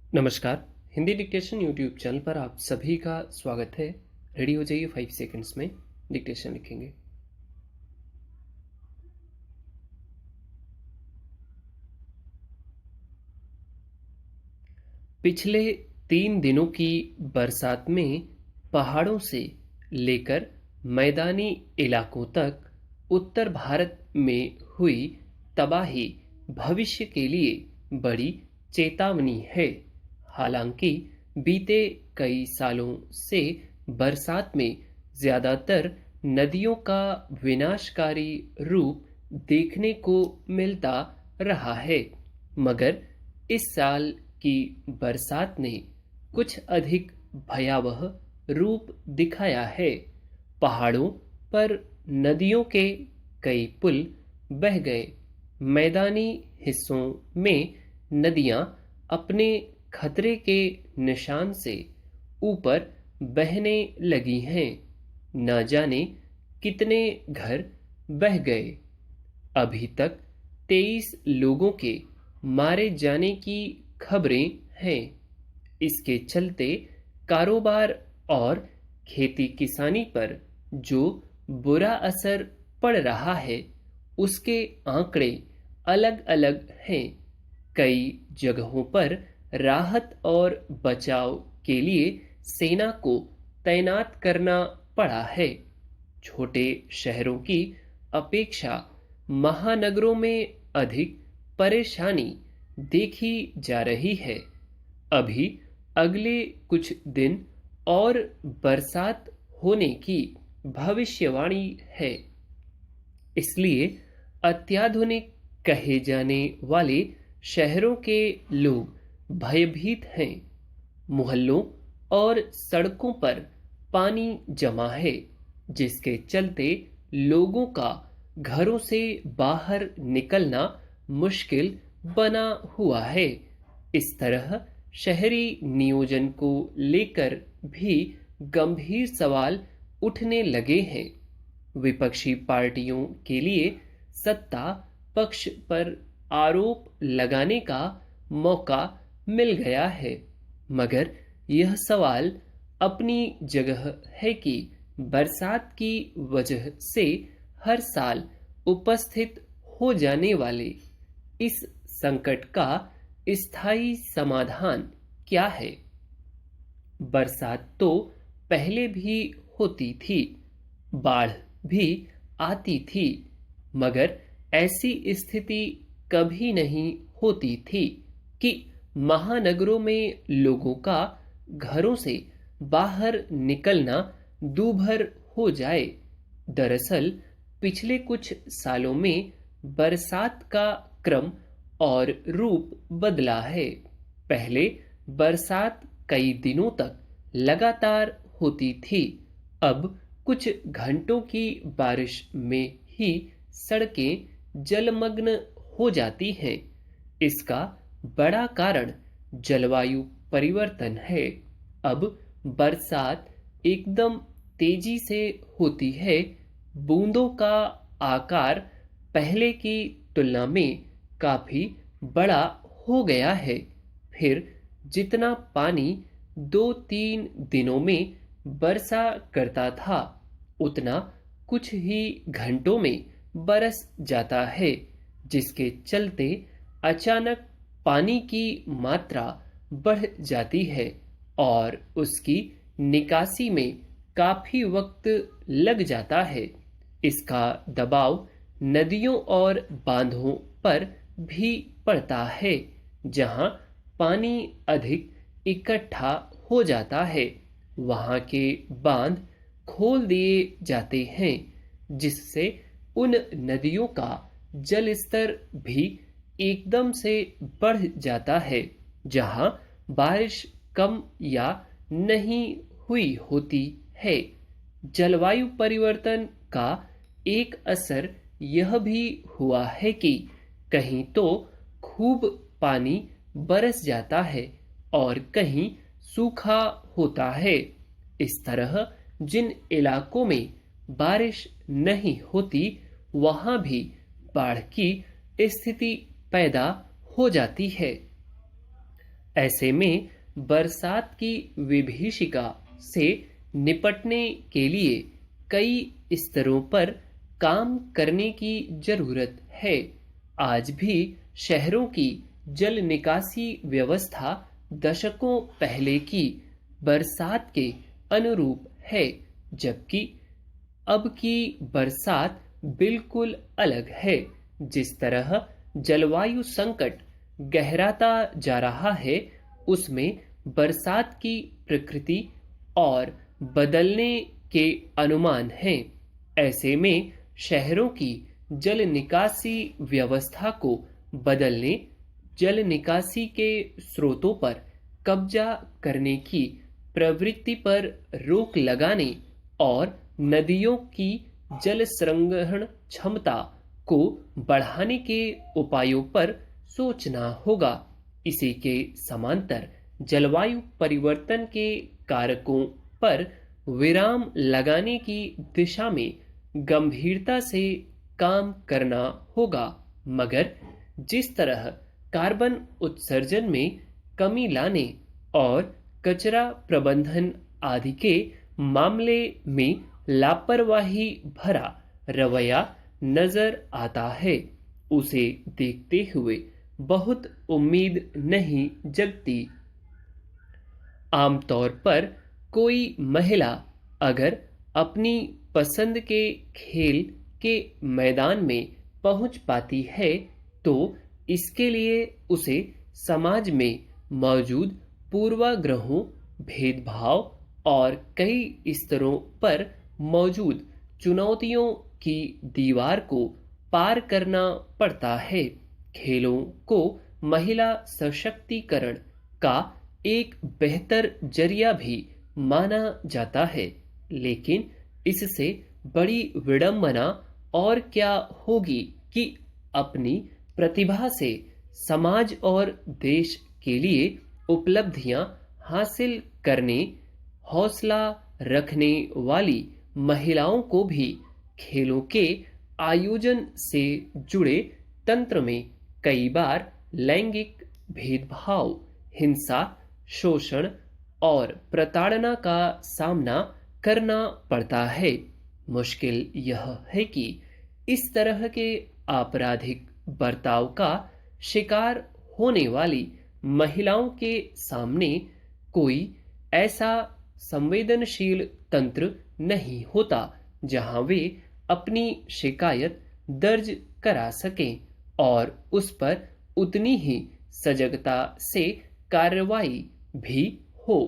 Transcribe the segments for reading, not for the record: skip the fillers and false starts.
नमस्कार। Hindi dictation YouTube channel पर आप सभी का स्वागत है। रेडी हो जाइए, 5 सेकंड्स में डिक्टेशन लिखेंगे। पिछले 3 दिनों की बरसात में पहाड़ों से लेकर मैदानी इलाकों तक उत्तर भारत में हुई तबाही भविष्य के लिए बड़ी चेतावनी है। हालांकि बीते कई सालों से बरसात में ज्यादातर नदियों का विनाशकारी रूप देखने को मिलता रहा है, मगर इस साल की बरसात ने कुछ अधिक भयावह रूप दिखाया है। पहाड़ों पर नदियों के कई पुल बह गए। मैदानी हिस्सों में नदियां अपने खतरे के निशान से ऊपर बहने लगी हैं। न जाने कितने घर बह गए। अभी तक 23 लोगों के मारे जाने की खबरें हैं। इसके चलते कारोबार और खेती किसानी पर जो बुरा असर पड़ रहा है, उसके आंकड़े अलग अलग हैं। कई जगहों पर राहत और बचाव के लिए सेना को तैनात करना पड़ा है। छोटे शहरों की अपेक्षा महानगरों में अधिक परेशानी देखी जा रही है। अभी अगले कुछ दिन और बरसात होने की भविष्यवाणी है। इसलिए अत्याधुनिक कहे जाने वाले शहरों के लोग भयभीत हैं। मोहल्लों और सड़कों पर पानी जमा है, जिसके चलते लोगों का घरों से बाहर निकलना मुश्किल बना हुआ है। इस तरह शहरी नियोजन को लेकर भी गंभीर सवाल उठने लगे हैं। विपक्षी पार्टियों के लिए सत्ता पक्ष पर आरोप लगाने का मौका मिल गया है, मगर यह सवाल अपनी जगह है कि बरसात की वजह से हर साल उपस्थित हो जाने वाले इस संकट का स्थायी समाधान क्या है। बरसात तो पहले भी होती थी, बाढ़ भी आती थी, मगर ऐसी स्थिति कभी नहीं होती थी कि महानगरों में लोगों का घरों से बाहर निकलना दूभर हो जाए। दरअसल पिछले कुछ सालों में बरसात का क्रम और रूप बदला है। पहले बरसात कई दिनों तक लगातार होती थी। अब कुछ घंटों की बारिश में ही सड़कें जलमग्न हो जाती हैं। इसका बड़ा कारण जलवायु परिवर्तन है। अब बरसात एकदम तेजी से होती है। बूंदों का आकार पहले की तुलना में काफी बड़ा हो गया है। फिर जितना पानी 2-3 दिनों में बरसा करता था, उतना कुछ ही घंटों में बरस जाता है, जिसके चलते अचानक पानी की मात्रा बढ़ जाती है और उसकी निकासी में काफी वक्त लग जाता है। इसका दबाव नदियों और बांधों पर भी पड़ता है। जहां पानी अधिक इकट्ठा हो जाता है, वहां के बांध खोल दिए जाते हैं, जिससे उन नदियों का जल स्तर भी एकदम से बढ़ जाता है जहां बारिश कम या नहीं हुई होती है। जलवायु परिवर्तन का एक असर यह भी हुआ है कि कहीं तो खूब पानी बरस जाता है और कहीं सूखा होता है। इस तरह जिन इलाकों में बारिश नहीं होती, वहां भी बाढ़ की स्थिति पैदा हो जाती है। ऐसे में बरसात की विभीषिका से निपटने के लिए कई स्तरों पर काम करने की जरूरत है। आज भी शहरों की जल निकासी व्यवस्था दशकों पहले की बरसात के अनुरूप है, जबकि अब की बरसात बिल्कुल अलग है। जिस तरह जलवायु संकट गहराता जा रहा है, उसमें बरसात की प्रकृति और बदलने के अनुमान हैं। ऐसे में शहरों की जल निकासी व्यवस्था को बदलने, जल निकासी के स्रोतों पर कब्जा करने की प्रवृत्ति पर रोक लगाने और नदियों की जल संग्रहण क्षमता को बढ़ाने के उपायों पर सोचना होगा। इसी के समांतर जलवायु परिवर्तन के कारकों पर विराम लगाने की दिशा में गंभीरता से काम करना होगा। मगर जिस तरह कार्बन उत्सर्जन में कमी लाने और कचरा प्रबंधन आदि के मामले में लापरवाही भरा रवैया नजर आता है, उसे देखते हुए बहुत उम्मीद नहीं जगती। आमतौर पर कोई महिला अगर अपनी पसंद के खेल के मैदान में पहुंच पाती है, तो इसके लिए उसे समाज में मौजूद पूर्वाग्रहों, भेदभाव और कई स्तरों पर मौजूद चुनौतियों की दीवार को पार करना पड़ता है। खेलों को महिला सशक्तिकरण का एक बेहतर जरिया भी माना जाता है, लेकिन इससे बड़ी विडंबना और क्या होगी कि अपनी प्रतिभा से समाज और देश के लिए उपलब्धियां हासिल करने हौसला रखने वाली महिलाओं को भी खेलों के आयोजन से जुड़े तंत्र में कई बार लैंगिक भेदभाव, हिंसा, शोषण और प्रताड़ना का सामना करना पड़ता है। मुश्किल यह है कि इस तरह के आपराधिक बर्ताव का शिकार होने वाली महिलाओं के सामने कोई ऐसा संवेदनशील तंत्र नहीं होता जहां वे अपनी शिकायत दर्ज करा सकें और उस पर उतनी ही सजगता से कार्रवाई भी हो।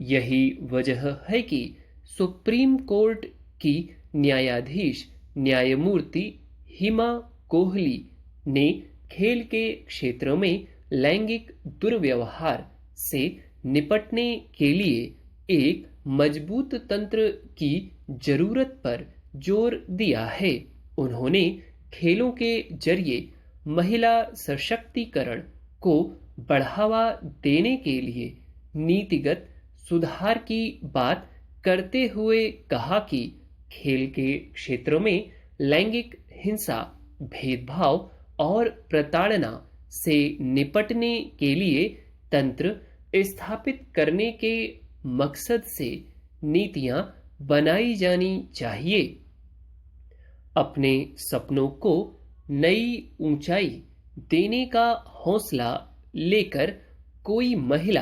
यही वजह है कि सुप्रीम कोर्ट की न्यायाधीश न्यायमूर्ति हिमा कोहली ने खेल के क्षेत्र में लैंगिक दुर्व्यवहार से निपटने के लिए एक मजबूत तंत्र की जरूरत पर जोर दिया है। उन्होंने खेलों के जरिए महिला सशक्तिकरण को बढ़ावा देने के लिए नीतिगत सुधार की बात करते हुए कहा कि खेल के क्षेत्र में लैंगिक हिंसा, भेदभाव और प्रताड़ना से निपटने के लिए तंत्र स्थापित करने के मकसद से नीतियां बनाई जानी चाहिए। अपने सपनों को नई ऊंचाई देने का हौसला लेकर कोई महिला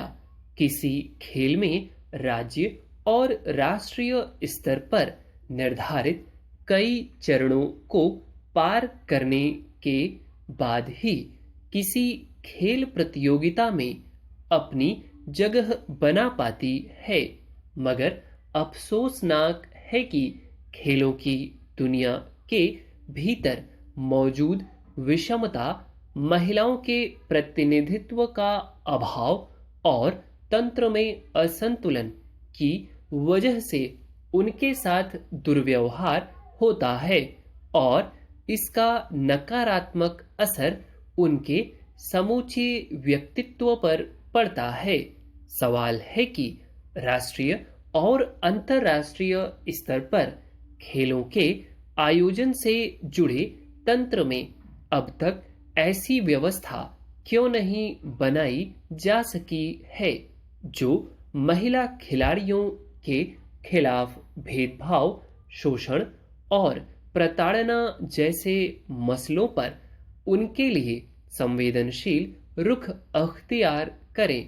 किसी खेल में राज्य और राष्ट्रीय स्तर पर निर्धारित कई चरणों को पार करने के बाद ही किसी खेल प्रतियोगिता में अपनी जगह बना पाती है। मगर अफसोसनाक है कि खेलों की दुनिया के भीतर मौजूद विषमता, महिलाओं के प्रतिनिधित्व का अभाव और तंत्र में असंतुलन की वजह से उनके साथ दुर्व्यवहार होता है और इसका नकारात्मक असर उनके समूचे व्यक्तित्व पर पड़ता है। सवाल है कि राष्ट्रीय और अंतर्राष्ट्रीय स्तर पर खेलों के आयोजन से जुड़े तंत्र में अब तक ऐसी व्यवस्था क्यों नहीं बनाई जा सकी है, जो महिला खिलाड़ियों के खिलाफ भेदभाव, शोषण और प्रताड़ना जैसे मसलों पर उनके लिए संवेदनशील रुख अख्तियार करें,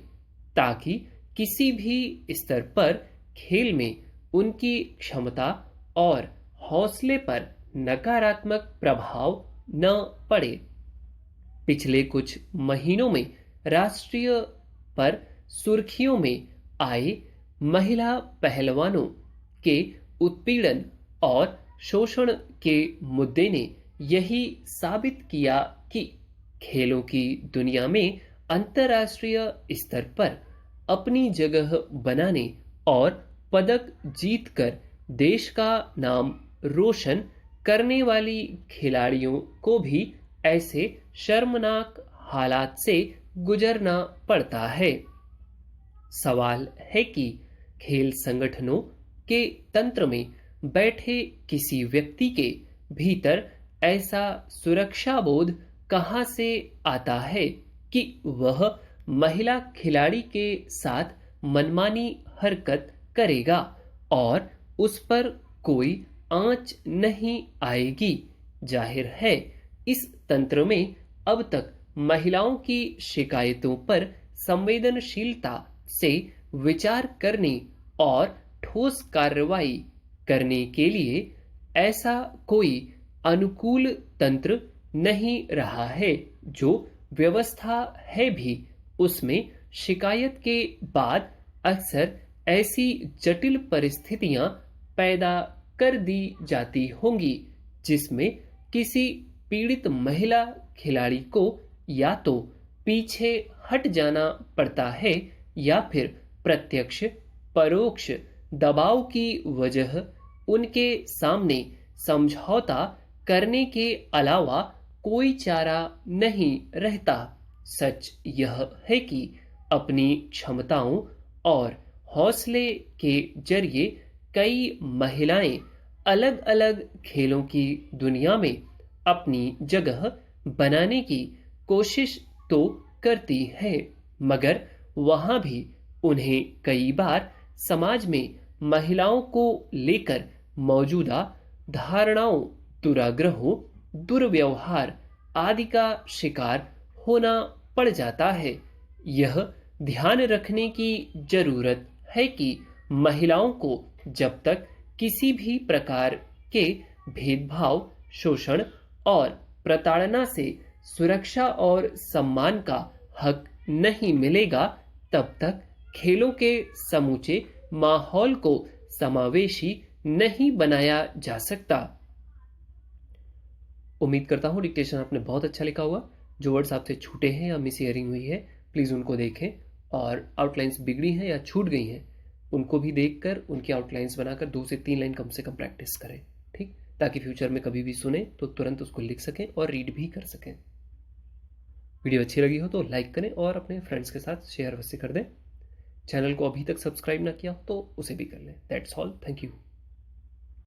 ताकि किसी भी स्तर पर खेल में उनकी क्षमता और हौसले पर नकारात्मक प्रभाव न पड़े। पिछले कुछ महीनों में राष्ट्रीय पर सुर्खियों में आए महिला पहलवानों के उत्पीड़न और शोषण के मुद्दे ने यही साबित किया कि खेलों की दुनिया में अंतर्राष्ट्रीय स्तर पर अपनी जगह बनाने और पदक जीतकर देश का नाम रोशन करने वाली खिलाड़ियों को भी ऐसे शर्मनाक हालात से गुजरना पड़ता है। सवाल है कि खेल संगठनों के तंत्र में बैठे किसी व्यक्ति के भीतर ऐसा सुरक्षा बोध कहां से आता है कि वह महिला खिलाड़ी के साथ मनमानी हरकत करेगा और उस पर कोई आंच नहीं आएगी। जाहिर है इस तंत्र में अब तक महिलाओं की शिकायतों पर संवेदनशीलता से विचार करने और ठोस कार्रवाई करने के लिए ऐसा कोई अनुकूल तंत्र नहीं रहा है। जो व्यवस्था है भी उसमें शिकायत के बाद अक्सर ऐसी जटिल परिस्थितियां पैदा कर दी जाती होंगी जिसमें किसी पीड़ित महिला खिलाड़ी को या तो पीछे हट जाना पड़ता है या फिर प्रत्यक्ष परोक्ष दबाव की वजह उनके सामने समझौता करने के अलावा कोई चारा नहीं रहता। सच यह है कि अपनी क्षमताओं और हौसले के जरिए कई महिलाएं अलग अलग खेलों की दुनिया में अपनी जगह बनाने की कोशिश तो करती है, मगर वहां भी उन्हें कई बार समाज में महिलाओं को लेकर मौजूदा धारणाओं, दुराग्रहों, दुर्व्यवहार आदि का शिकार होना पड़ जाता है। यह ध्यान रखने की जरूरत है कि महिलाओं को जब तक किसी भी प्रकार के भेदभाव, शोषण और प्रताड़ना से सुरक्षा और सम्मान का हक नहीं मिलेगा, तब तक खेलों के समूचे माहौल को समावेशी नहीं बनाया जा सकता। उम्मीद करता हूं डिक्टेशन आपने बहुत अच्छा लिखा हुआ। जो वर्ड्स आपसे छूटे हैं या मिस हियरिंग हुई है प्लीज उनको देखें, और आउटलाइंस बिगड़ी हैं या छूट गई हैं उनको भी देखकर उनकी आउटलाइंस बनाकर 2 से 3 लाइन कम से कम प्रैक्टिस करें, ठीक, ताकि फ्यूचर में कभी भी सुने तो तुरंत उसको लिख सकें और रीड भी कर सकें। वीडियो अच्छी लगी हो तो लाइक करें और अपने फ्रेंड्स के साथ शेयर अवश्य कर दें। चैनल को अभी तक सब्सक्राइब ना किया हो तो उसे भी कर लें। That's all, thank you.